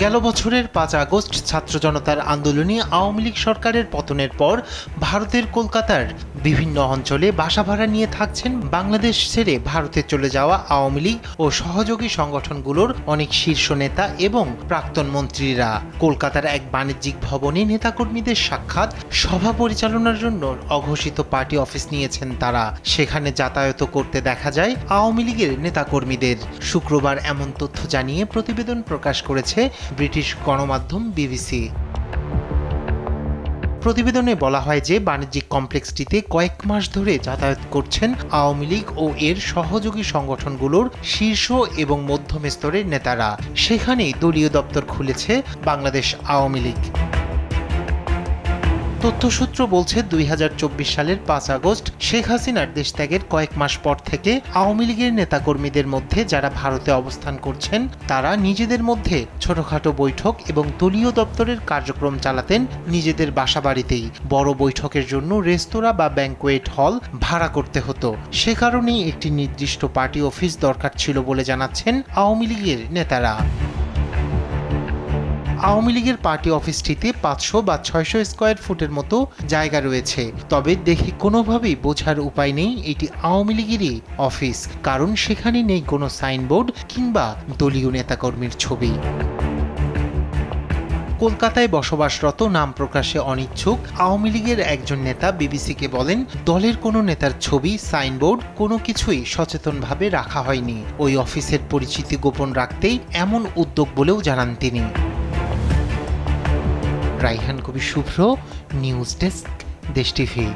গেল বছরের ৫ আগস্ট ছাত্র জনতার আন্দোলনে আওয়ামী লীগ সরকারের পতনের পর ভারতের কলকাতার বিভিন্ন অঞ্চলে বাসা ভাড়া নিয়ে থাকছেন বাংলাদেশ ছেড়ে ভারতে চলে যাওয়া আওয়ামী লীগ ও সহযোগী সংগঠনগুলোর অনেক শীর্ষ নেতা এবং প্রাক্তন মন্ত্রীরা। কলকাতার এক বাণিজ্যিক ভবনে নেতাকর্মীদের সাক্ষাৎ সভা পরিচালনার জন্য অঘোষিত পার্টি অফিস নিয়েছেন তারা। সেখানে যাতায়াত করতে দেখা যায় আওয়ামী লীগের নেতাকর্মীদের। শুক্রবার এমন তথ্য জানিয়ে প্রতিবেদন প্রকাশ করেছে ব্রিটিশ গণমাধ্যম বিবিসি। প্রতিবেদনে বলা হয় যে বাণিজ্যিক কমপ্লেক্সটিতে কয়েক মাস ধরে যাতায়াত করছেন আওয়ামী লীগ ও এর সহযোগী সংগঠনগুলোর শীর্ষ এবং মধ্যম স্তরের নেতারা। সেখানেই দলীয় দপ্তর খুলেছে বাংলাদেশ আওয়ামী লীগ। তথ্যসূত্র বলছে ২০২৪ সালের ৫ আগস্ট শেখ হাসিনার দেশ ত্যাগের কয়েক মাস পর থেকে আওয়ামী লীগের নেতাকর্মীদের মধ্যে যারা ভারতে অবস্থান করছেন তারা নিজেদের মধ্যে ছোটখাটো বৈঠক এবং দলীয় দপ্তরের কার্যক্রম চালাতেন নিজেদের বাসাবাড়িতেই। বড় বৈঠকের জন্য রেস্তোরাঁ বা ব্যাংকোয়েট হল ভাড়া করতে হতো। সে কারণেই একটি নির্দিষ্ট পার্টি অফিস দরকার ছিল বলে জানাচ্ছেন আওয়ামী লীগের নেতারা। আওয়ামী লীগের পার্টি অফিসটিতে ৫০০ বা ৬০০ স্কয়ার ফুটের মতো জায়গা রয়েছে। তবে দেখে কোনোভাবেই বোঝার উপায় নেই এটি আওয়ামী লীগেরই অফিস, কারণ সেখানে নেই কোনো সাইনবোর্ড কিংবা দলীয় নেতাকর্মীর ছবি। কলকাতায় বসবাসরত নাম প্রকাশে অনিচ্ছুক আওয়ামী লীগের একজন নেতা বিবিসিকে বলেন, দলের কোনো নেতার ছবি, সাইনবোর্ড কোনো কিছুই সচেতনভাবে রাখা হয়নি। ওই অফিসের পরিচিতি গোপন রাখতেই এমন উদ্যোগ বলেও জানান তিনি। রাইহান কবির শুভ্র, নিউজ ডেস্ক, দেশ টিভি।